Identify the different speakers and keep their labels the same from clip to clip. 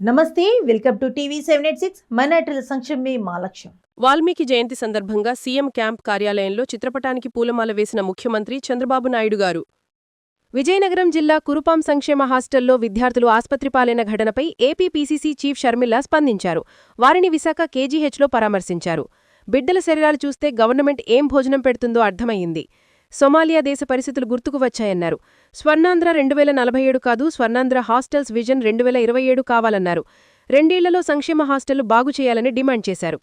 Speaker 1: నమస్తే, welcome to TV 786. మైనార్టీల సంక్షేమమే మా లక్ష్యం.
Speaker 2: వాల్మీకి జయంతి సందర్భంగా సీఎం క్యాంప్ కార్యాలయంలో చిత్రపటానికి పూలమాల వేసిన ముఖ్యమంత్రి చంద్రబాబు నాయుడు గారు. విజయనగరం జిల్లా కురుపాం సంక్షేమ హాస్టల్లో విద్యార్థులు ఆస్పత్రి పాలైన ఘటనపై ఏపీ పీసీసీ చీఫ్ షర్మిల స్పందించారు. వారిని విశాఖ కేజీహెచ్లో పరామర్శించారు. బిడ్డల శరీరాలు చూస్తే గవర్నమెంట్ ఏం భోజనం పెడుతుందో అర్థమయ్యింది. సొమాలియా దేశ పరిస్థితులు గుర్తుకు వచ్చాయన్నారు. స్వర్ణాంధ్ర 2047 కాదు, స్వర్ణాంధ్ర హాస్టల్స్ విజన్ 2027 కావాలన్నారు. 2 ఏళ్లలో సంక్షేమ హాస్టళ్లు బాగు చేయాలని డిమాండ్ చేశారు.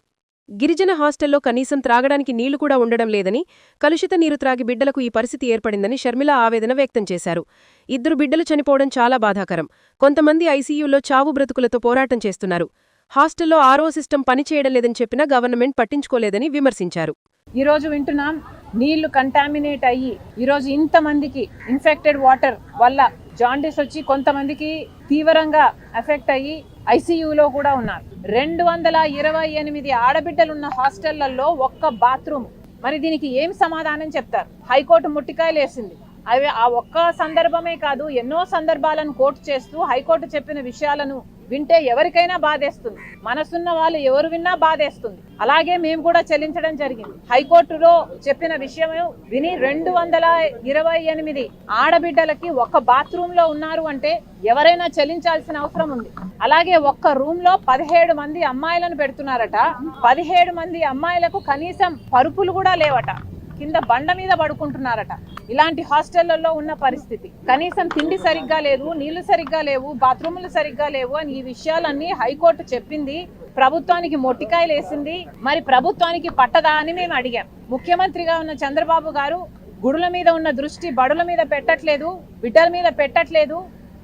Speaker 2: గిరిజన హాస్టల్లో కనీసం త్రాగడానికి నీళ్లు కూడా ఉండడం లేదని, కలుషిత నీరు త్రాగి బిడ్డలకు ఈ పరిస్థితి ఏర్పడిందని షర్మిల ఆవేదన వ్యక్తం చేశారు. 2 బిడ్డలు చనిపోవడం చాలా బాధాకరం. కొంతమంది ఐసీయూలో చావు బ్రతుకులతో పోరాటం చేస్తున్నారు. హాస్టల్లో ఆర్ఓ సిస్టమ్ పనిచేయడం లేదని చెప్పినా గవర్నమెంట్ పట్టించుకోలేదని విమర్శించారు.
Speaker 3: ఈరోజు వింటున్నాం, నీళ్లు కంటామినేట్ అయ్యి ఈరోజు ఇంతమందికి ఇన్ఫెక్టెడ్ వాటర్ వల్ల జాండీస్ వచ్చి కొంతమందికి తీవ్రంగా ఎఫెక్ట్ అయ్యి ఐసీయూలో కూడా ఉన్నారు. 228 ఆడబిడ్డలున్న హాస్టళ్లలో ఒక్క బాత్రూమ్. మరి దీనికి ఏం సమాధానం చెప్తారు? హైకోర్టు ముట్టికాయలు వేసింది. అవి ఆ ఒక్క సందర్భమే కాదు, ఎన్నో సందర్భాలను కోర్టు చేస్తూ హైకోర్టు చెప్పిన విషయాలను వింటే ఎవరికైనా బాధేస్తుంది. మనసున్న వాళ్ళు ఎవరు విన్నా బాధేస్తుంది. అలాగే మేము కూడా చెల్లించడం జరిగింది. హైకోర్టులో చెప్పిన విషయం విని 228 ఆడబిడ్డలకి ఒక్క బాత్రూమ్ లో ఉన్నారు అంటే ఎవరైనా చెల్లించాల్సిన అవసరం ఉంది. అలాగే ఒక్క రూమ్ లో 17 మంది అమ్మాయిలను పెడుతున్నారట. 17 మంది అమ్మాయిలకు కనీసం పరుపులు కూడా లేవట, కింద బండ మీద పడుకుంటున్నారట. ఇలాంటి హాస్టళ్లలో ఉన్న పరిస్థితి, కనీసం తిండి సరిగ్గా లేదు, నీళ్లు సరిగ్గా లేవు, బాత్రూములు సరిగ్గా లేవు అని ఈ విషయాలన్నీ హైకోర్టు చెప్పింది. ప్రభుత్వానికి మొట్టికాయలు వేసింది. మరి ప్రభుత్వానికి పట్టదా అని మేము అడిగాం. ముఖ్యమంత్రిగా ఉన్న చంద్రబాబు గారు గుడుల మీద ఉన్న దృష్టి బడుల మీద పెట్టట్లేదు, బిడ్డల మీద పెట్టట్లేదు.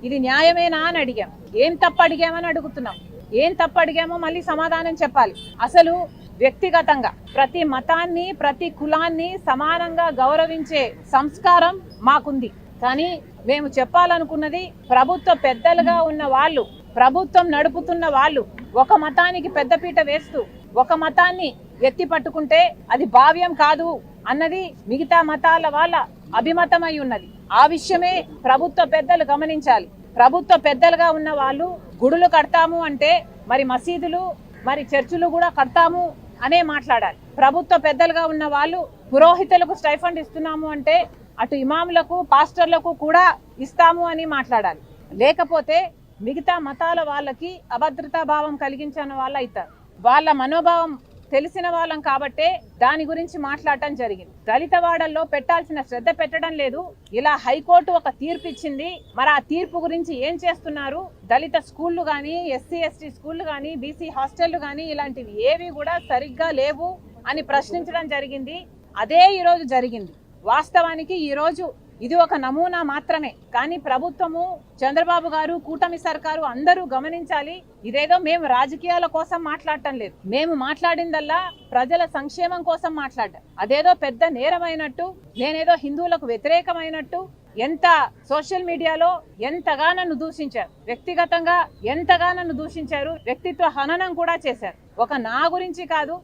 Speaker 3: ఇది న్యాయమేనా అని అడిగాం. ఏం తప్పు అడిగామని అడుగుతున్నాం. ఏం తప్పు అడిగామో మళ్ళీ సమాధానం చెప్పాలి. అసలు వ్యక్తిగతంగా ప్రతి మతాన్ని, ప్రతి కులాన్ని సమానంగా గౌరవించే సంస్కారం మాకుంది. కానీ మేము చెప్పాలనుకున్నది, ప్రభుత్వ పెద్దలుగా ఉన్న వాళ్ళు, ప్రభుత్వం నడుపుతున్న వాళ్ళు ఒక మతానికి పెద్దపీట వేస్తూ ఒక మతాన్ని ఎత్తి పట్టుకుంటే అది భావ్యం కాదు అన్నది మిగతా మతాల వాళ్ళ అభిమతమై ఉన్నది. ఆ విషయమే ప్రభుత్వ పెద్దలు గమనించాలి. ప్రభుత్వ పెద్దలుగా ఉన్న వాళ్ళు గుడులు కడతాము అంటే మరి మసీదులు, మరి చర్చిలు కూడా కడతాము అనే మాట్లాడాలి. ప్రభుత్వ పెద్దలుగా ఉన్న వాళ్ళు పురోహితులకు స్టైఫండ్ ఇస్తున్నాము అంటే అటు ఇమాములకు, పాస్టర్లకు కూడా ఇస్తాము అని మాట్లాడాలి. లేకపోతే మిగతా మతాల వాళ్ళకి అభద్రతా భావం కలిగించిన వాళ్ళు అవుతారు. వాళ్ళ మనోభావం తెలిసిన వాళ్ళం కాబట్టే దాని గురించి మాట్లాడటం జరిగింది. దళిత వాడల్లో పెట్టాల్సిన శ్రద్ధ పెట్టడం లేదు. ఇలా హైకోర్టు ఒక తీర్పు ఇచ్చింది. మరి ఆ తీర్పు గురించి ఏం చేస్తున్నారు? దళిత స్కూళ్లు కానీ, ఎస్సీ ఎస్టీ స్కూళ్లు కానీ, బీసీ హాస్టళ్లు కానీ ఇలాంటివి ఏవి కూడా సరిగ్గా లేవు అని ప్రశ్నించడం జరిగింది. అదే ఈరోజు జరిగింది. వాస్తవానికి ఈరోజు ఇది ఒక నమూనా మాత్రమే. కానీ ప్రభుత్వము, చంద్రబాబు గారు, కూటమి సర్కారు అందరూ గమనించాలి. ఇదేదో మేము రాజకీయాల కోసం మాట్లాడటం లేదు. మేము మాట్లాడిందల్లా ప్రజల సంక్షేమం కోసం మాట్లాడ్డాం. అదేదో పెద్ద నేరమైనట్టు, నేనేదో హిందువులకు వ్యతిరేకమైనట్టు ఎంత సోషల్ మీడియాలో ఎంతగా నన్ను దూషించారు, వ్యక్తిగతంగా ఎంతగా నన్ను దూషించారు, వ్యక్తిత్వ హననం కూడా చేశారు. ఒక నా గురించి కాదు,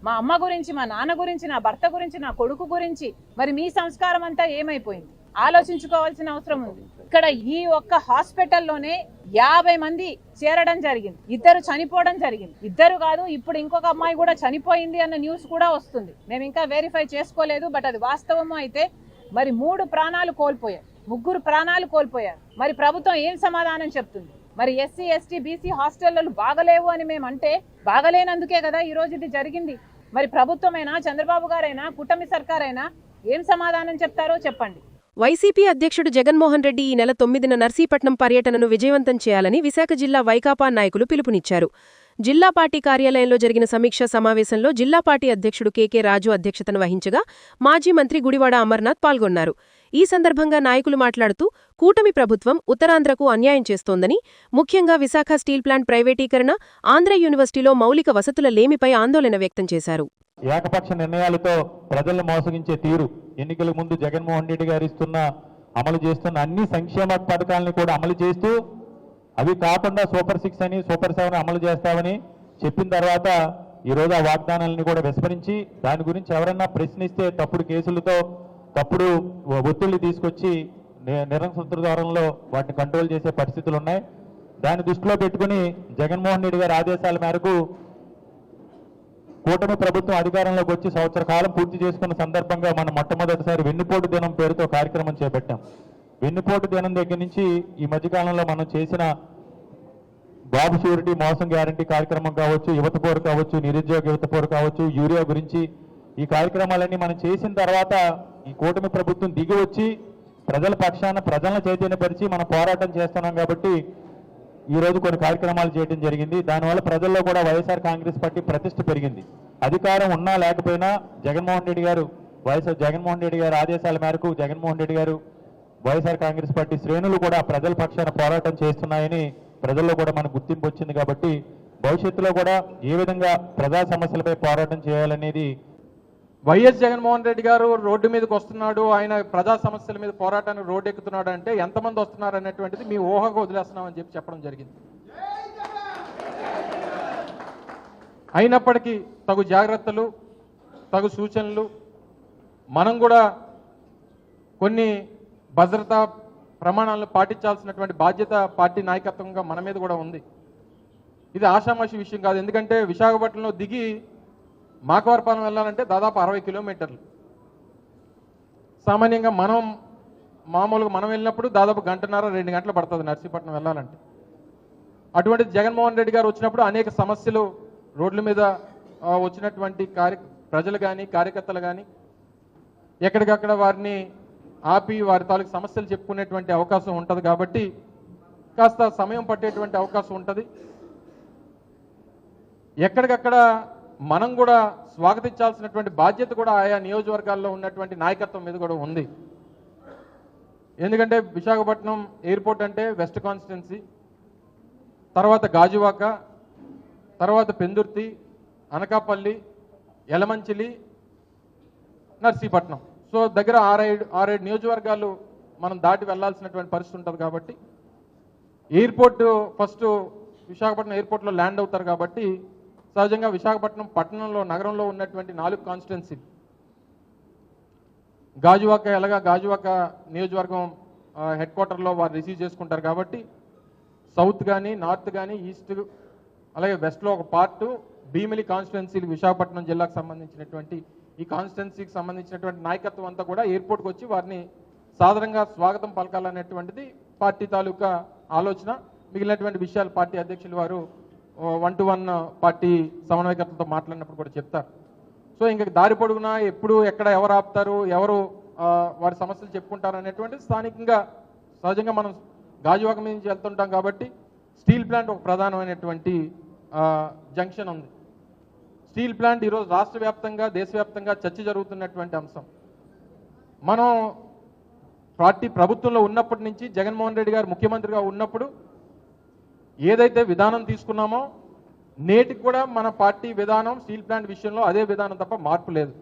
Speaker 3: మా అమ్మ గురించి, మా నాన్న గురించి, నా భర్త గురించి, నా కొడుకు గురించి. మరి మీ సంస్కారం అంతా ఏమైపోయింది? ఆలోచించుకోవాల్సిన అవసరం ఉంది. ఇక్కడ ఈ ఒక్క హాస్పిటల్లోనే 50 మంది చేరడం జరిగింది. 2 చనిపోవడం జరిగింది. 2 కాదు, ఇప్పుడు ఇంకొక అమ్మాయి కూడా చనిపోయింది అన్న న్యూస్ కూడా వస్తుంది. మేము ఇంకా వెరిఫై చేసుకోలేదు, బట్ అది వాస్తవము అయితే మరి 3 ప్రాణాలు కోల్పోయారు, 3 ప్రాణాలు కోల్పోయారు. మరి ప్రభుత్వం ఏం సమాధానం చెప్తుంది? మరి ఎస్సీ ఎస్టీ బీసీ హాస్టళ్లు బాగలేవు అని మేము అంటే బాగలేనందుకే కదా ఈరోజు ఇది జరిగింది. మరి ప్రభుత్వమైనా, చంద్రబాబు గారైనా, కూటమి సర్కారైనా ఏం సమాధానం చెప్తారో చెప్పండి.
Speaker 2: వైసీపీ అధ్యక్షుడు జగన్మోహన్ రెడ్డి ఈ నెల 9న నర్సీపట్నం పర్యటనను విజయవంతం చేయాలని విశాఖ జిల్లా వైకాపా నాయకులు పిలుపునిచ్చారు. జిల్లా పార్టీ కార్యాలయంలో జరిగిన సమీక్షా సమావేశంలో జిల్లా పార్టీ అధ్యక్షుడు కెకే రాజు అధ్యక్షతన వహించగా మాజీ మంత్రి గుడివాడ అమర్నాథ్ పాల్గొన్నారు. ఈ సందర్భంగా నాయకులు మాట్లాడుతూ కూటమి ప్రభుత్వం ఉత్తరాంధ్రకు అన్యాయం చేస్తోందని, ముఖ్యంగా విశాఖ స్టీల్ ప్లాంట్ ప్రైవేటీకరణ, ఆంధ్ర యూనివర్సిటీలో మౌలిక వసతుల లేమిపై ఆందోళన వ్యక్తం చేశారు.
Speaker 4: ఏకపక్ష నిర్ణయాలతో ప్రజలను మోసగించే తీరు, ఎన్నికల ముందు జగన్మోహన్ రెడ్డి గారు అమలు చేస్తున్న అన్ని సంక్షేమ పథకాలను కూడా అమలు చేస్తూ, అవి కాకుండా సూపర్ 6 అని, సూపర్ 7 అమలు చేస్తామని చెప్పిన తర్వాత ఈరోజు ఆ వాగ్దానాలను కూడా విస్మరించి దాని గురించి ఎవరన్నా ప్రశ్నిస్తే తప్పుడు కేసులతో, తప్పుడు ఒత్తిళ్లు తీసుకొచ్చి నిరంకుశ ధోరణిలో వాటిని కంట్రోల్ చేసే పరిస్థితులు ఉన్నాయి. దాన్ని దృష్టిలో పెట్టుకుని జగన్మోహన్ రెడ్డి గారి ఆదేశాల మేరకు కూటమి ప్రభుత్వం అధికారంలోకి వచ్చి సంవత్సర కాలం పూర్తి చేసుకున్న సందర్భంగా మనం మొట్టమొదటిసారి వెన్నుపోటు దినం పేరుతో కార్యక్రమం చేపట్టాం. వెన్నుపోటు దినం దగ్గర నుంచి ఈ మధ్యకాలంలో మనం చేసిన బాబు షూరిటీ మోసం గ్యారంటీ కార్యక్రమం కావచ్చు, యువత పోరు కావచ్చు, నిరుద్యోగ యువత పోరు కావచ్చు, యూరియా గురించి ఈ కార్యక్రమాలన్నీ మనం చేసిన తర్వాత ఈ కూటమి ప్రభుత్వం దిగి వచ్చి ప్రజల పక్షాన ప్రజలను చైతన్యపరిచి మనం పోరాటం చేస్తున్నాం కాబట్టి ఈరోజు కొన్ని కార్యక్రమాలు చేయడం జరిగింది. దానివల్ల ప్రజల్లో కూడా వైఎస్ఆర్ కాంగ్రెస్ పార్టీ ప్రతిష్ట పెరిగింది. అధికారం ఉన్నా లేకపోయినా జగన్మోహన్ రెడ్డి గారు ఆదేశాల మేరకు జగన్మోహన్ రెడ్డి గారు వైఎస్ఆర్ కాంగ్రెస్ పార్టీ శ్రేణులు కూడా ప్రజల పక్షాన పోరాటం చేస్తున్నాయని ప్రజల్లో కూడా మనకు గుర్తింపు వచ్చింది. కాబట్టి భవిష్యత్తులో కూడా ఏ విధంగా ప్రజా సమస్యలపై పోరాటం చేయాలనేది
Speaker 5: వైఎస్ జగన్మోహన్ రెడ్డి గారు రోడ్డు మీదకి వస్తున్నాడు, ఆయన ప్రజా సమస్యల మీద పోరాటానికి రోడ్డు ఎక్కుతున్నాడు అంటే ఎంతమంది వస్తున్నారు అనేటువంటిది మీ ఊహకు వదిలేస్తున్నామని చెప్పడం జరిగింది. అయినప్పటికీ తగు జాగ్రత్తలు, తగు సూచనలు, మనం కూడా కొన్ని భద్రతా ప్రమాణాలను పాటించాల్సినటువంటి బాధ్యత పార్టీ నాయకత్వంగా మన మీద కూడా ఉంది. ఇది ఆషామాషి విషయం కాదు. ఎందుకంటే విశాఖపట్నంలో దిగి మాకవరపాలెం వెళ్ళాలంటే దాదాపు 60 కిలోమీటర్లు. సామాన్యంగా మామూలుగా మనం వెళ్ళినప్పుడు దాదాపు 1.5-2 గంటలు పడుతుంది నర్సీపట్నం వెళ్ళాలంటే. అటువంటి జగన్మోహన్ రెడ్డి గారు వచ్చినప్పుడు అనేక సమస్యలు రోడ్ల మీద వచ్చినటువంటి ప్రజలు కానీ కార్యకర్తలు కానీ ఎక్కడికక్కడ వారిని ఆపి వారి తాలూకు సమస్యలు చెప్పుకునేటువంటి అవకాశం ఉంటుంది. కాబట్టి కాస్త సమయం పట్టేటువంటి అవకాశం ఉంటుంది. ఎక్కడికక్కడ మనం కూడా స్వాగతించాల్సినటువంటి బాధ్యత కూడా ఆయా నియోజకవర్గాల్లో ఉన్నటువంటి నాయకత్వం మీద కూడా ఉంది. ఎందుకంటే విశాఖపట్నం ఎయిర్పోర్ట్ అంటే వెస్ట్ కాన్స్టిట్యున్సీ, తర్వాత గాజువాక, తర్వాత పెందుర్తి, అనకాపల్లి, యలమంచిలి, నర్సీపట్నం. సో దగ్గర 6-7 నియోజకవర్గాలు మనం దాటి వెళ్లాల్సినటువంటి పరిస్థితి ఉంటుంది. కాబట్టి ఎయిర్పోర్ట్ ఫస్ట్ విశాఖపట్నం ఎయిర్పోర్ట్లో ల్యాండ్ అవుతారు. కాబట్టి సహజంగా విశాఖపట్నం పట్టణంలో నగరంలో ఉన్నటువంటి 4 కాన్స్టిట్యున్సీ గాజువాక నియోజకవర్గం హెడ్ క్వార్టర్లో వారు రిసీవ్ చేసుకుంటారు. కాబట్టి సౌత్ కానీ, నార్త్ కానీ, ఈస్ట్, అలాగే వెస్ట్లో ఒక పార్టు, భీమిలి కాన్స్టిట్యున్సీలు విశాఖపట్నం జిల్లాకు సంబంధించినటువంటి ఈ కాన్స్టిట్యున్సీకి సంబంధించినటువంటి నాయకత్వం అంతా కూడా ఎయిర్పోర్ట్కి వచ్చి వారిని సాధారణంగా స్వాగతం పలకాలనేటువంటిది పార్టీ తాలూకా ఆలోచన. మిగిలినటువంటి విషయాలు పార్టీ అధ్యక్షులు వారు 1-to-1 పార్టీ సమన్వయకర్తలతో మాట్లాడినప్పుడు కూడా చెప్తారు. సో ఇంకా దారి పొడుగునా ఎప్పుడు ఎక్కడ ఎవరు ఆపుతారు, ఎవరు వారి సమస్యలు చెప్పుకుంటారు అనేటువంటిది స్థానికంగా సహజంగా మనం గాజువాక మీద నుంచి వెళ్తుంటాం. కాబట్టి స్టీల్ ప్లాంట్ ఒక ప్రధానమైనటువంటి జంక్షన్ ఉంది. స్టీల్ ప్లాంట్ ఈరోజు రాష్ట్ర వ్యాప్తంగా, దేశవ్యాప్తంగా చర్చ జరుగుతున్నటువంటి అంశం. మనం పార్టీ ప్రభుత్వంలో ఉన్నప్పటి నుంచి జగన్మోహన్ రెడ్డి గారు ముఖ్యమంత్రిగా ఉన్నప్పుడు ఏదైతే విధానం తీసుకున్నామో నేటికి కూడా మన పార్టీ విధానం స్టీల్ ప్లాంట్ విషయంలో అదే విధానం తప్ప మార్పు లేదు.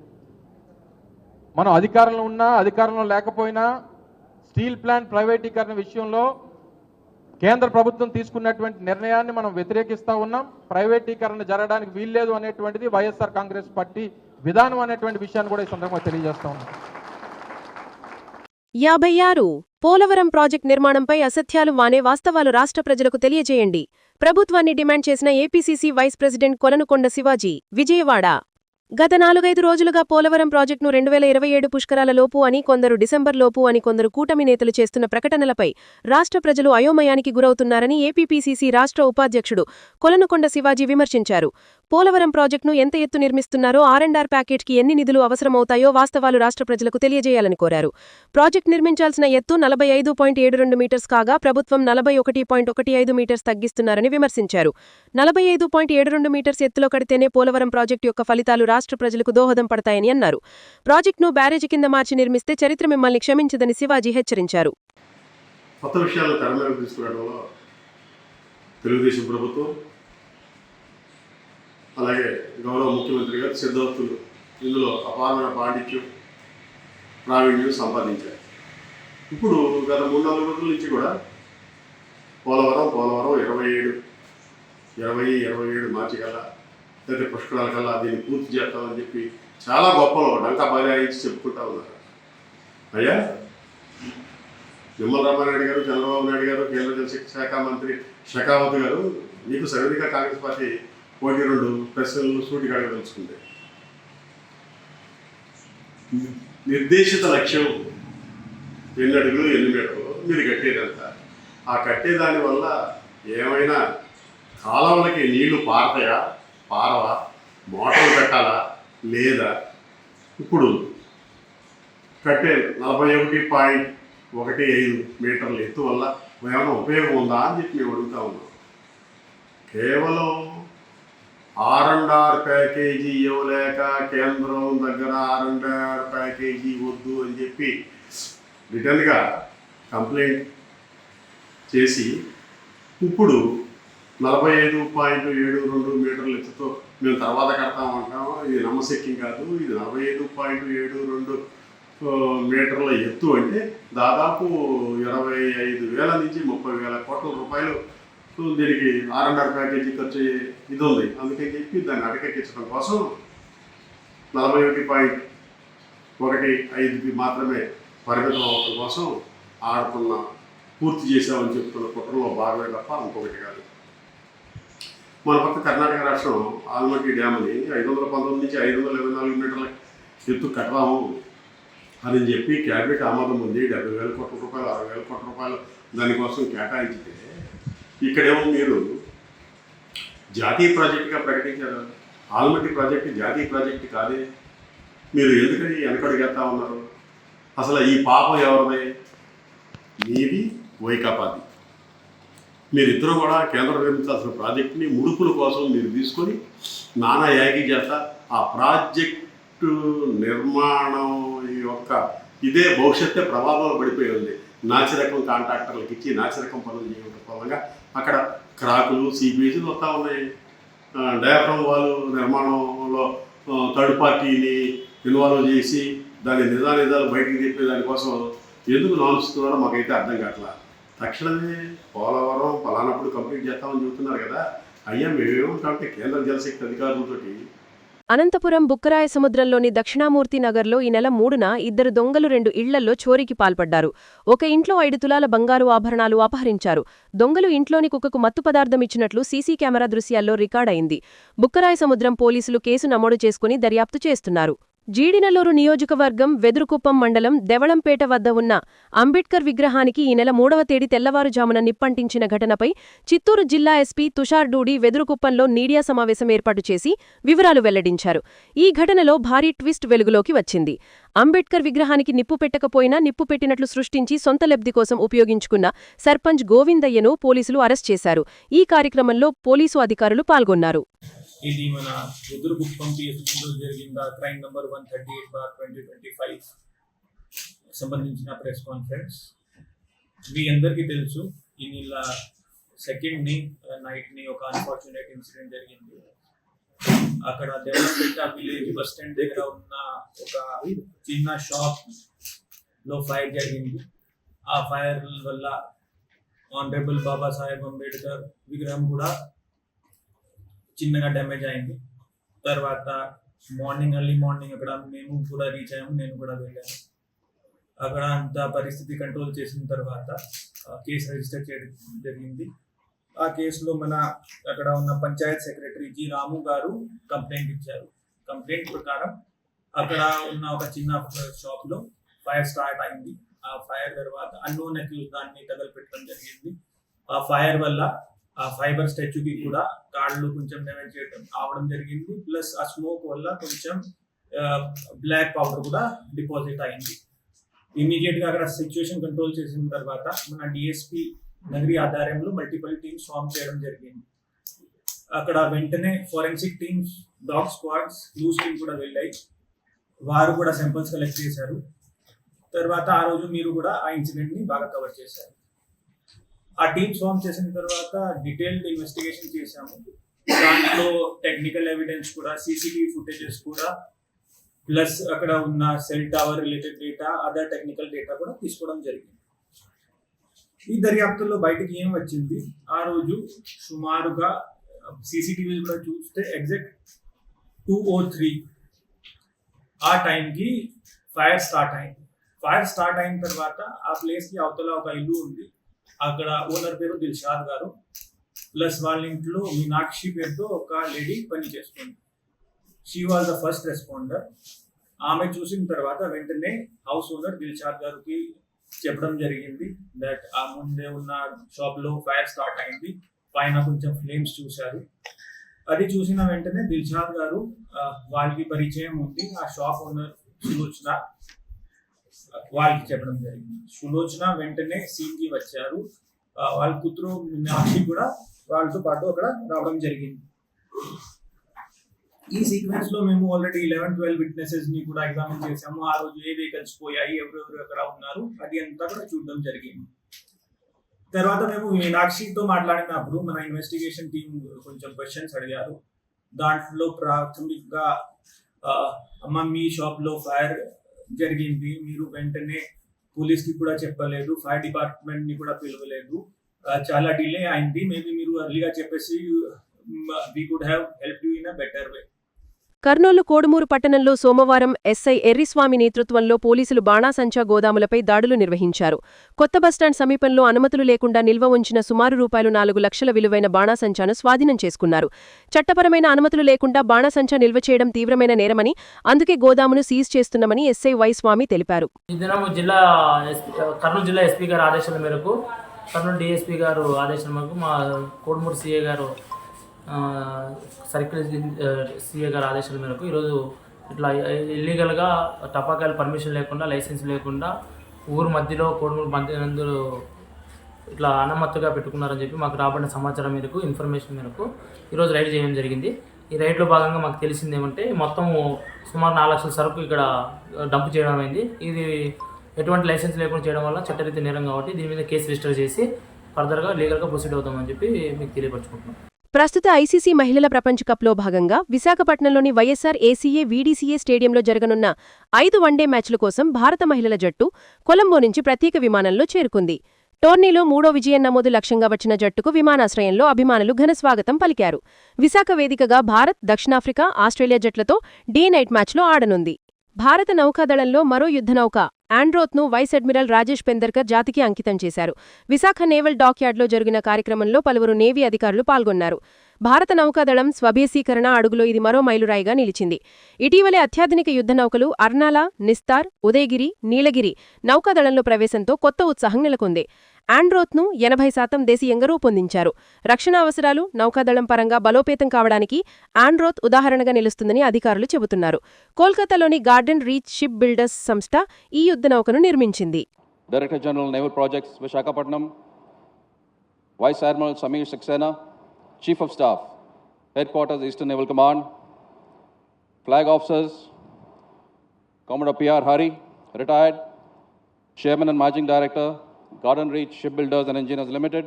Speaker 5: మనం అధికారంలో ఉన్నా అధికారంలో లేకపోయినా స్టీల్ ప్లాంట్ ప్రైవేటీకరణ విషయంలో కేంద్ర ప్రభుత్వం తీసుకున్నటువంటి నిర్ణయాన్ని మనం వ్యతిరేకిస్తూ ఉన్నాం. ప్రైవేటీకరణ జరగడానికి వీల్లేదు అనేటువంటిది వైఎస్ఆర్ కాంగ్రెస్ పార్టీ విధానం అనేటువంటి విషయాన్ని కూడా ఈ సందర్భంగా తెలియజేస్తా ఉన్నాం.
Speaker 2: 56 పోలవరం ప్రాజెక్ట్ నిర్మాణంపై అసత్యాలు వానే వాస్తవాలు రాష్ట్ర ప్రజలకు తెలియజేయండి. ప్రభుత్వాన్ని డిమాండ్ చేసిన APCC vice president Kolanukonda Shivaji, Vijayawada. గత 4-5 రోజులుగా పోలవరం ప్రాజెక్టును 2027 పుష్కరాలలోపు అని కొందరు, డిసెంబర్లోపు అని కొందరు కూటమి నేతలు చేస్తున్న ప్రకటనలపై రాష్ట్ర ప్రజలు అయోమయానికి గురవుతున్నారని ఏపీపీసీసీ రాష్ట్ర ఉపాధ్యక్షుడు కొలనుకొండ శివాజీ విమర్శించారు. పోలవరం ప్రాజెక్టును ఎంత ఎత్తు నిర్మిస్తున్నారో, R&R ప్యాకేజ్కి ఎన్ని నిధులు అవసరమవుతాయో వాస్తవాలు రాష్ట్ర ప్రజలకు తెలియజేయాలని కోరారు. ప్రాజెక్టు నిర్మించాల్సిన ఎత్తు 45.72 మీటర్స్ కాగా ప్రభుత్వం 41.15 మీటర్స్ తగ్గిస్తున్నారని విమర్శించారు. 45.72 మీటర్స్ ఎత్తులో కడితేనే పోలవరం ప్రాజెక్టు యొక్క ఫలితాలు రాష్ట్ర ప్రజలకు దోహదం పడతాయని అన్నారు. ప్రాజెక్టును బ్యారేజీ కింద మార్చి నిర్మిస్తే చరిత్ర మిమ్మల్ని క్షమించదని శివాజీ హెచ్చరించారు.
Speaker 6: కొత్త విషయాలు తెర మీద తీసుకురావడంలో తెలుగుదేశం ప్రభుత్వం అలాగే గౌరవ ముఖ్యమంత్రి గారు సిద్ధార్థులు ఇందులో అపారమైన పాండిత్యం, ప్రావీణ్యం సంపాదించారు. ఇప్పుడు గత 3-4 రోజుల నుంచి కూడా పోలవరం 27 మార్చి కల్లా లేదా పుష్కరాల కల్లా దీన్ని పూర్తి చేస్తామని చెప్పి చాలా గొప్పలో డంకా బగాయించి చెప్పుకుంటా ఉన్నారు. అయ్యా నిమ్మల రామానాయుడు గారు, చంద్రబాబు నాయుడు గారు, కేంద్ర జలశక్తి శాఖ మంత్రి షెకావత్ గారు మీకు సరిగ్గా కాంగ్రెస్ పార్టీ 1-2 ప్రశ్నలు సూటిగా అడగదలుచుకుంది. నిర్దేశిత లక్ష్యం ఎన్ని అడుగులు ఎన్ని మీటర్లు మీరు కట్టేదంతా, ఆ కట్టేదాని వల్ల ఏమైనా కాలువలకి నీళ్లు పారతాయా, పారవా, మోటార్లు పెట్టాలా లేదా? ఇప్పుడు కట్టే 41.15 మీటర్ల ఎత్తు వల్ల ఏమైనా ఉపయోగం ఉందా అని చెప్పి మేము అడుగుతా ఉన్నాం. కేవలం R&R ప్యాకేజీ ఇవ్వలేక కేంద్రం దగ్గర R&R ప్యాకేజీ వద్దు అని చెప్పి రిటర్న్గా కంప్లైంట్ చేసి ఇప్పుడు 45.72 మీటర్ల ఎత్తుతో మేము తర్వాత కడతామంటాము. ఇది నమ్మశక్యం కాదు. ఇది 45.72 మీటర్ల ఎత్తు అంటే దాదాపు 25,000 నుంచి 30,000 కోట్ల రూపాయలు దీనికి R&R ప్యాకేజీ ఖర్చు ఇది ఉంది. అందుకని చెప్పి దాన్ని అటకెక్కించడం కోసం 41.15కి మాత్రమే పరిమితం అవడం కోసం ఆడుతున్న పూర్తి చేసామని చెప్తున్న కుట్రలో భాగమే తప్ప ఇంకొకటి కాదు. మన పక్క కర్ణాటక రాష్ట్రం ఆల్మట్టి డ్యామ్ని 519 నుంచి 524 మీటర్ల ఎత్తు కట్టదాము అని చెప్పి క్యాబినెట్ ఆమోదం ఉంది. 70,000 కోట్ల రూపాయలు 60,000 కోట్ల రూపాయలు దానికోసం కేటాయించితే ఇక్కడేమో మీరు జాతీయ ప్రాజెక్టుగా ప్రకటించారు. ఆల్మట్టి ప్రాజెక్టు జాతీయ ప్రాజెక్టు కాదే. మీరు ఎందుకని వెనకడుగేస్తా ఉన్నారు? అసలు ఈ పాపం ఎవరిది? మీది, వైకాపాది. మీరిద్దరూ కూడా కేంద్రం నిర్మించాల్సిన ప్రాజెక్టుని ముడుపుల కోసం మీరు తీసుకొని నానా యాగి చేస్తా ఆ ప్రాజెక్టు నిర్మాణం యొక్క ఇదే భవిష్యత్తే ప్రమాదంలో పడిపోయి ఉంది. నాసిరకం కాంట్రాక్టర్లకు ఇచ్చి నాసిరకం పనులు చేయడం ఫలంగా అక్కడ క్రాకులు, సీపీజీలు వస్తూ ఉన్నాయి. డయాఫ్రమ్ వాల్ నిర్మాణంలో థర్డ్ పార్టీని ఇన్వాల్వ్ చేసి దాని నిజాలు బయటికి చెప్పే దానికోసం ఎందుకు నాలుస్తున్నారో మాకైతే అర్థం కావట్లా. తక్షణమే పోలవరం పలానప్పుడు కంప్లీట్ చేస్తామని చెబుతున్నారు కదా. అయ్యా మేమేమంటే కేంద్ర జలశక్తి అధికారులతోటి
Speaker 2: అనంతపురం బుక్కరాయ సముద్రంలోని దక్షిణామూర్తి నగర్లో ఈ నెల 3న 2 దొంగలు 2 ఇళ్లల్లో చోరీకి పాల్పడ్డారు. ఒక ఇంట్లో 5 తులాల బంగారు ఆభరణాలు అపహరించారు. దొంగలు ఇంట్లోని కుక్కకు మత్తు పదార్థం ఇచ్చినట్లు సీసీ కెమెరా దృశ్యాల్లో రికార్డయింది. బుక్కరాయ సముద్రం పోలీసులు కేసు నమోదు చేసుకుని దర్యాప్తు చేస్తున్నారు. జీడినల్లూరు నియోజకవర్గం వెదురుకుప్పం మండలం దెవళంపేట వద్ద ఉన్న అంబేడ్కర్ విగ్రహానికి ఈ నెల 3వ తేదీ తెల్లవారుజామున నిప్పంటించిన ఘటనపై చిత్తూరు జిల్లా ఎస్పీ తుషార్ డూడి వెదురుకుప్పంలో మీడియా సమావేశం ఏర్పాటు చేసి వివరాలు వెల్లడించారు. ఈ ఘటనలో భారీ ట్విస్ట్ వెలుగులోకి వచ్చింది. అంబేడ్కర్ విగ్రహానికి నిప్పు పెట్టకపోయినా నిప్పు పెట్టినట్లు సృష్టించి సొంత లబ్ధి కోసం ఉపయోగించుకున్న సర్పంచ్ గోవిందయ్యను పోలీసులు అరెస్ట్ చేశారు. ఈ కార్యక్రమంలో పోలీసు అధికారులు పాల్గొన్నారు.
Speaker 7: ఇది మన వెదురుగుప్పం పిఎస్లో జరిగిన క్రైమ్ నంబర్ 138/2025 సంబంధించిన ప్రెస్ కాన్ఫరెన్స్. మీ అందరికీ తెలుసు ఈ నెల 2nd నైట్ని ఒక అన్ఫార్చునేట్ ఇన్సిడెంట్ జరిగింది. అక్కడ దేవరపేట విలేజ్ బస్ స్టాండ్ దగ్గర ఉన్న ఒక చిన్న షాప్లో ఫైర్ జరిగింది. ఆ ఫైర్ వల్ల ఆనరబుల్ బాబాసాహెబ్ అంబేద్కర్ విగ్రహం కూడా చిన్నగా డ్యామేజ్ అయింది. తర్వాత ఎర్లీ మార్నింగ్ అక్కడ మేము కూడా రీచ్ అయ్యాము. నేను కూడా వెళ్ళాను. అక్కడ అంత పరిస్థితి కంట్రోల్ చేసిన తర్వాత కేసు రిజిస్టర్ చేయడం జరిగింది. ఆ కేసులో మన అక్కడ ఉన్న పంచాయత్ సెక్రటరీ జి రాము గారు కంప్లైంట్ ఇచ్చారు. కంప్లైంట్ ప్రకారం అక్కడ ఉన్న ఒక చిన్న షాప్లో ఫైర్ స్టార్ట్ అయింది. ఆ ఫైర్ తర్వాత అన్నోన్ అక్యూజ్ దాన్ని తగలపెట్టడం జరిగింది. ఆ ఫైర్ వల్ల ఆ ఫైబర్ స్టాచ్యూకి కూడా కాళ్ళు కొంచెం డ్యామేజ్ అవడం జరిగింది. ప్లస్ ఆ స్మోక్ వల్ల కొంచెం బ్లాక్ పౌడర్ కూడా డిపాజిట్ అయింది. ఇమీడియట్ గా అక్కడ సిచ్యువేషన్ కంట్రోల్ చేసిన తర్వాత మన డిఎస్పీ నగరి ఆధ్వర్యంలో మల్టిపుల్ టీమ్స్ ఫామ్ చేయడం జరిగింది. అక్కడ వెంటనే forensic teams, dog squads, clues team కూడా వెళ్ళాయి. వారు కూడా శాంపిల్స్ కలెక్ట్ చేశారు. తర్వాత ఆ రోజు మీరు కూడా ఆ ఇన్సిడెంట్ ని బాగా కవర్ చేశారు. ఆ టీమ్స్ ఫామ్ చేసిన తర్వాత డీటెయిల్డ్ ఇన్వెస్టిగేషన్ చేశాము. దాంట్లో టెక్నికల్ ఎవిడెన్స్ కూడా, సీసీటీవీ ఫుటేజెస్ కూడా, ప్లస్ అక్కడ ఉన్న cell tower related data, other technical data కూడా తీసుకోవడం జరిగింది. ఈ దర్యాప్తుల్లో బయటకి ఏం వచ్చింది, ఆ రోజు సుమారుగా సీసీటీవీ కూడా చూస్తే ఎగ్జాక్ట్ 2:03 ఆ టైంకి ఫైర్ స్టార్ట్ అయింది. ఫైర్ స్టార్ట్ అయిన తర్వాత ఆ ప్లేస్కి అవతల ఒక ఇల్లు ఉంది. అక్కడ ఓనర్ పేరు దిల్షాద్ గారు, ప్లస్ వాళ్ళ ఇంట్లో మీనాక్షి పేరుతో ఒక లేడీ పని చేస్తుంది. She was the first responder. ఆమె చూసిన తర్వాత వెంటనే హౌస్ ఓనర్ దిల్షాద్ గారికి చెప్పడం జరిగింది దట్ ఆ ముందే ఉన్న షాప్లో ఫైర్ స్టార్ట్ అయింది, పైన కొంచెం ఫ్లేమ్స్ చూశారు. అది చూసిన వెంటనే దిల్షాద్ గారు వాళ్ళకి పరిచయం ఉంది ఆ షాప్ ఓనర్ సులోచన, వాళ్ళకి చెప్పడం జరిగింది. సులోచన వెంటనే సీన్కి వచ్చారు. వాళ్ళ కూతురు మీనాక్షి కూడా వాళ్ళతో పాటు అక్కడ రావడం జరిగింది. ఈ సీక్వెన్స్ లో మేము ఆల్రెడీ 11-12 విట్నెసెస్ ని కూడా ఎగ్జామిన్ చేసాము. ఆ రోజు ఏ వెహికల్స్ పోయాయి, ఎవరెవరు అక్కడ ఉన్నారు, అది అంతా కూడా చూడడం జరిగింది. తర్వాత మేము మీనాక్షితో మాట్లాడినప్పుడు మన ఇన్వెస్టిగేషన్ టీం కొంచెం క్వశ్చన్స్ అడిగారు. దాంట్లో ప్రాథమికంగా అమ్మ మీ షాప్ లో ఫైర్ జరిగింది, మీరు వెంటనే పోలీస్కి కూడా చెప్పలేదు, ఫైర్ డిపార్ట్మెంట్ ని కూడా పిలవలేదు, చాలా డిలే అయింది, మేబీ మీరు అర్లీగా చెప్పేసి we could have help you in a better way.
Speaker 2: Kurnool Kodumur పట్టణంలో సోమవారం ఎస్ఐ ఎర్రిస్వామి నేతృత్వంలో పోలీసులు బాణాసంచా గోదాములపై దాడులు నిర్వహించారు. కొత్త బస్టాండ్ సమీపంలో అనుమతులు లేకుండా నిల్వ ఉంచిన సుమారు ₹4 లక్షల విలువైన బాణాసంచాను స్వాధీనం చేసుకున్నారు. చట్టపరమైన అనుమతులు లేకుండా బాణాసంచా నిల్వ చేయడం తీవ్రమైన నేరమని, అందుకే గోదామును సీజ్ చేస్తున్నామని ఎస్ఐ వై స్వామి తెలిపారు.
Speaker 8: ఈ దినం కర్నూలు జిల్లా ఎస్పీ గారి ఆదేశాల మేరకు, కర్నూలు డిఎస్పీ గారు ఆదేశాల మేరకు మా కోడుమూరు సిఏ గారు సర్కిల్ సిఏ గారి ఆదేశాల మేరకు ఈరోజు ఇట్లా ఇల్లీగల్గా టపాకాయలు పర్మిషన్ లేకుండా, లైసెన్స్ లేకుండా ఊరు మధ్యలో కోడుమూరు మధ్య ఇట్లా అనమత్తుగా పెట్టుకున్నారని చెప్పి మాకు రాబడిన సమాచారం మేరకు, ఇన్ఫర్మేషన్ మేరకు ఈరోజు రైడ్ చేయడం జరిగింది. ఈ రైడ్లో భాగంగా మాకు తెలిసింది ఏమంటే మొత్తం సుమారు 4 లక్షల సరుకు ఇక్కడ డంప్ చేయడం అయింది. ఇది ఎటువంటి లైసెన్స్ లేకుండా చేయడం వల్ల చట్టరీత్యా నేరం కాబట్టి దీని మీద కేసు రిజిస్టర్ చేసి ఫర్దర్గా లీగల్గా ప్రొసీడ్ అవుతామని చెప్పి మీకు తెలియపరచుకుంటున్నాం.
Speaker 2: ప్రస్తుత ఐసీసీ మహిళల ప్రపంచ కప్లో భాగంగా విశాఖపట్నంలోని వైఎస్సార్ ఏసీఏ వీడీసీఏ స్టేడియంలో జరగనున్న 5 వన్డే మ్యాచ్ల కోసం భారత మహిళల జట్టు కొలంబో నుంచి ప్రత్యేక విమానంలో చేరుకుంది. టోర్నీలో 3వ విజయం నమోదు లక్ష్యంగా వచ్చిన జట్టుకు విమానాశ్రయంలో అభిమానులు ఘనస్వాగతం పలికారు. విశాఖ వేదికగా భారత్, దక్షిణాఫ్రికా, ఆస్ట్రేలియా జట్లతో డే నైట్ మ్యాచ్లో ఆడనుంది. భారత నౌకాదళంలో మరో యుద్ధనౌక ఆండ్రోత్ను వైస్ అడ్మిరల్ రాజేష్ పెందర్కర్ జాతికి అంకితం చేశారు. విశాఖ నేవల్ డాక్యార్డ్లో జరిగిన కార్యక్రమంలో పలువురు నేవీ అధికారులు పాల్గొన్నారు. భారత నౌకాదళం స్వభేసీకరణ అడుగులో ఇది మరో మైలురాయిగా నిలిచింది. ఇటీవలే అత్యాధునిక యుద్ధనౌకలు అర్నాల, నిస్తార్, ఉదయగిరి, నీలగిరి నౌకాదళంలో ప్రవేశంతో కొత్త ఉత్సాహం నెలకొంది. ఆండ్రోత్ను 80% దేశీయంగా రూపొందించారు. రక్షణ అవసరాలు నౌకాదళం పరంగా బలోపేతం కావడానికి ఆండ్రోత్ ఉదాహరణగా నిలుస్తుందని అధికారులు చెబుతున్నారు. కోల్కతాలోని గార్డెన్ రీచ్ షిప్ బిల్డర్స్ సంస్థ ఈ యుద్ధనౌకను నిర్మించింది.
Speaker 9: Director general naval projects Visakhapatnam, vice admiral Sameer Saxena, Chief of Staff, Headquarters Eastern Naval Command, Flag Officers, Commodore P.R. Hari, retired, Chairman and Managing Director, Garden Reach Shipbuilders and Engineers Limited,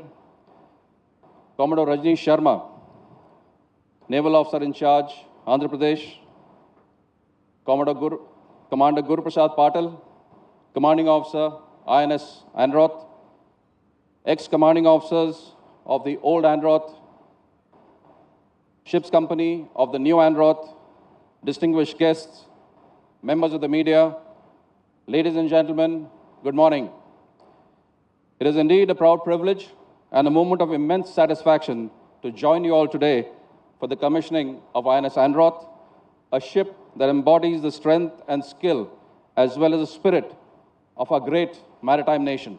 Speaker 9: Commodore Rajneesh Sharma, Naval Officer in Charge, Andhra Pradesh, Commander Guru Prasad Patil, Commanding Officer, INS Androth, ex-commanding officers of the old Androth Ships Company of the new Androth, distinguished guests, members of the media, ladies and gentlemen, good morning. It is indeed a proud privilege and a moment of immense satisfaction to join you all today for the commissioning of INS Androth, a ship that embodies the strength and skill as well as the spirit of our great maritime nation.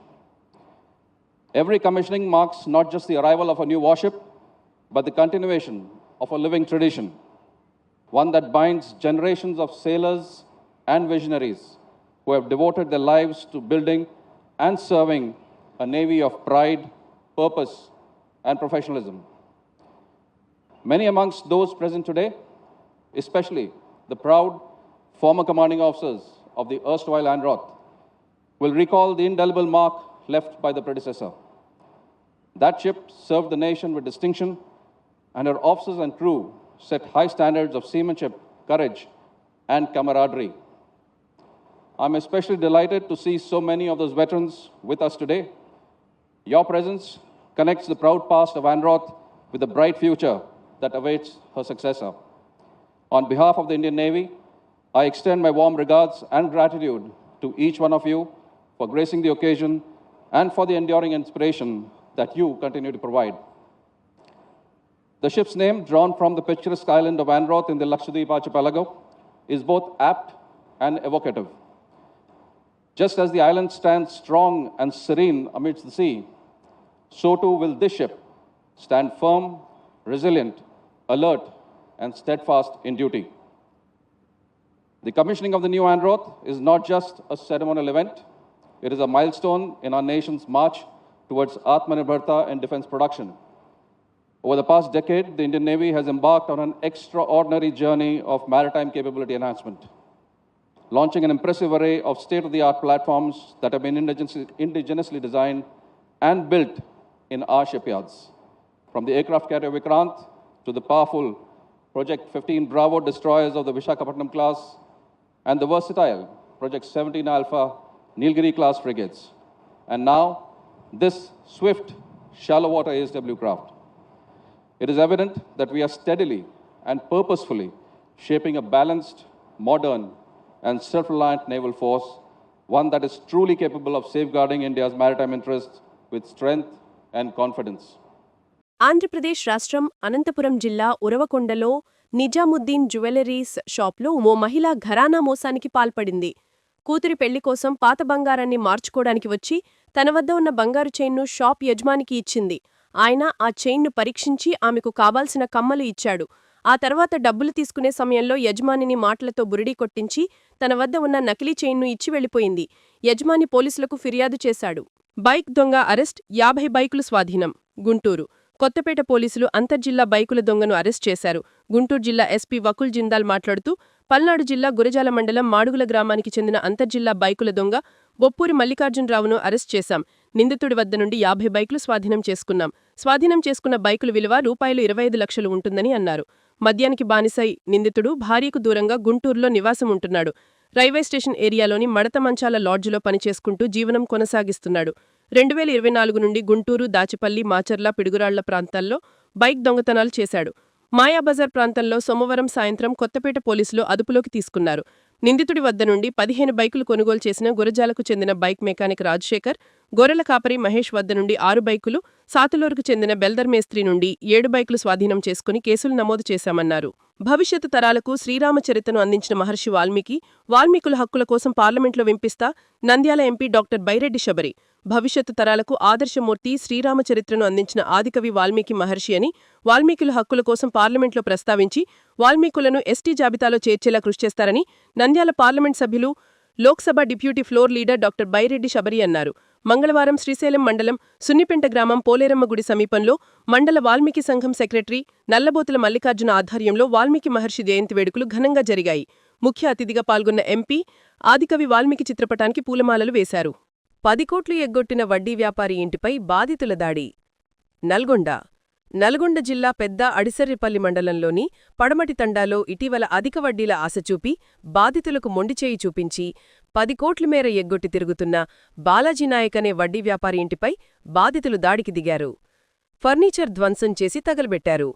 Speaker 9: Every commissioning marks not just the arrival of a new warship, but the continuation of a living tradition, one that binds generations of sailors and visionaries who have devoted their lives to building and serving a navy of pride, purpose, and professionalism. Many amongst those present today, especially the proud former commanding officers of the erstwhile Androth, will recall the indelible mark left by the predecessor. That ship served the nation with distinction, and her officers and crew set high standards of seamanship, courage, and camaraderie. I'm especially delighted to see so many of those veterans with us today. Your presence connects the proud past of Androth with the bright future that awaits her successor. On behalf of the Indian Navy, I extend my warm regards and gratitude to each one of you for gracing the occasion and for the enduring inspiration that you continue to provide. The ship's name, drawn from the picturesque island of Androth in the Lakshadweep archipelago, is both apt and evocative. Just as the island stands strong and serene amidst the sea, so too will this ship stand firm, resilient, alert, and steadfast in duty. The commissioning of the new Androth is not just a ceremonial event, it is a milestone in our nation's march towards Atmanirbharta and defense production. Over the past decade, the Indian Navy has embarked on an extraordinary journey of maritime capability enhancement, launching an impressive array of state-of-the-art platforms that have been indigenously designed and built in our shipyards. From the aircraft carrier Vikrant to the powerful Project 15 Bravo destroyers of the Visakhapatnam class and the versatile Project 17 Alpha Nilgiri class frigates. And now, this swift, shallow water ASW craft. It is evident that we are steadily and purposefully shaping a balanced, modern, and self-reliant naval force, one that is truly capable of safeguarding India's maritime interests with strength and confidence.
Speaker 2: Andhra Pradesh రాష్ట్రం అనంతపురం జిల్లా ఉరవకొండలో Nizamuddin jewelleries షాప్లో ఓ మహిళ ఘరానా మోసానికి పాల్పడింది. కూతురి పెళ్లి కోసం పాత బంగారాన్ని మార్చుకోవడానికి వచ్చి తన వద్ద ఉన్న బంగారు చైన్ను షాప్ యజమానికి ఇచ్చింది. ఆయన ఆ చైన్ను పరీక్షించి ఆమెకు కావాల్సిన కమ్మలు ఇచ్చాడు. ఆ తర్వాత డబ్బులు తీసుకునే సమయంలో యజమానిని మాటలతో బురిడీ కొట్టించి తన వద్ద ఉన్న నకిలీ చైన్ను ఇచ్చి వెళ్లిపోయింది. యజమాని పోలీసులకు ఫిర్యాదు చేశాడు. బైక్ దొంగ అరెస్ట్, 50 బైకులు స్వాధీనం. గుంటూరు కొత్తపేట పోలీసులు అంతర్జిల్లా బైకుల దొంగను అరెస్ట్ చేశారు. గుంటూరు జిల్లా ఎస్పీ వకుల్ జిందాల్ మాట్లాడుతూ, పల్నాడు జిల్లా గురజాల మండలం మాడుగుల గ్రామానికి చెందిన అంతర్జిల్లా బైకుల దొంగ బొప్పూరి మల్లికార్జునరావును అరెస్ట్ చేశాం. నిందితుడి వద్ద నుండి 50 బైకులు స్వాధీనం చేసుకున్నాం. స్వాధీనం చేసుకున్న బైకుల విలువ ₹25 లక్షలు ఉంటుందని అన్నారు. మద్యానికి బానిసై నిందితుడు భార్యకు దూరంగా గుంటూరులో నివాసం ఉంటున్నాడు. రైల్వే స్టేషన్ ఏరియాలోని మడత మంచాల లాడ్జిలో పనిచేసుకుంటూ జీవనం కొనసాగిస్తున్నాడు. 2024 నుండి గుంటూరు, దాచిపల్లి, మాచర్ల, పిడుగురాళ్ల ప్రాంతాల్లో బైక్ దొంగతనాలు చేశాడు. మాయాబజార్ ప్రాంతంలో సోమవారం సాయంత్రం కొత్తపేట పోలీసులు అదుపులోకి తీసుకున్నారు. నిందితుడి వద్ద నుండి 15 బైకులు కొనుగోలు చేసిన గురజాలకు చెందిన బైక్ మెకానిక్ రాజశేఖర్, గొర్రెల కాపరి మహేష్ వద్ద నుండి 6 బైకులు, సాతులూరుకు చెందిన బెల్దర్ మేస్త్రి నుండి 7 బైకులు స్వాధీనం చేసుకుని కేసులు నమోదు చేశామన్నారు. భవిష్యత్తు తరాలకు శ్రీరామచరితను అందించిన మహర్షి వాల్మీకి, వాల్మీకుల హక్కుల కోసం పార్లమెంట్లో వింపిస్తా నంద్యాల ఎంపీ డాక్టర్ బైరెడ్డి శబరి. భవిష్యత్తు తరాలకు ఆదర్శమూర్తి, శ్రీరామచరిత్రను అందించిన ఆదికవి వాల్మీకి మహర్షి అని వాల్మీకుల హక్కుల కోసం పార్లమెంట్లో ప్రస్తావించి వాల్మీకులను ఎస్టీ జాబితాలో చేర్చేలా కృషి చేస్తారని నంద్యాల పార్లమెంట్ సభ్యులు, Lok Sabha deputy floor leader doctor Byreddy Sabari అన్నారు. మంగళవారం శ్రీశైలం మండలం సున్నిపెంట గ్రామం పోలేరమ్మ గుడి సమీపంలో మండల వాల్మీకి సంఘం సెక్రటరీ నల్లబోతుల మల్లికార్జున ఆధ్వర్యంలో వాల్మీకి మహర్షి జయంతి వేడుకలు ఘనంగా జరిగాయి. ముఖ్య అతిథిగా పాల్గొన్న ఎంపీ ఆదికవి వాల్మీకి చిత్రపటానికి పూలమాలలు వేశారు. 10 కోట్లు ఎగ్గొట్టిన వడ్డీ వ్యాపారి ఇంటిపై బాధితుల దాడి. నల్గొండ జిల్లా పెద్ద అడిసర్రిపల్లి మండలంలోని పడమటి తండాలో ఇటీవల అధిక వడ్డీల ఆశచూపి బాధితులకు మొండిచేయి చూపించి 10 కోట్ల మేర ఎగ్గొట్టి తిరుగుతున్న బాలాజీ నాయక్ అనే వడ్డీ వ్యాపారి ఇంటిపై బాధితులు దాడికి దిగారు. ఫర్నిచర్ ధ్వంసం చేసి తగలబెట్టారు.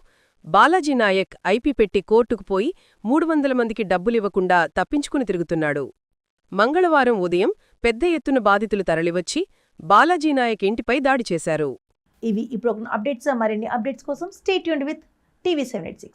Speaker 2: బాలాజీ నాయక్ ఐపీ పెట్టి కోర్టుకు పోయి 300 మందికి డబ్బులివ్వకుండా తప్పించుకుని తిరుగుతున్నాడు. మంగళవారం ఉదయం పెద్ద ఎత్తున బాధితులు తరలివచ్చి బాలాజీ నాయక్ ఇంటిపై దాడి చేశారు.
Speaker 1: ఇవి ఇప్పుడు అప్డేట్స్. మరిన్ని అప్డేట్స్ కోసం స్టే ట్యూన్డ్ విత్ TV786.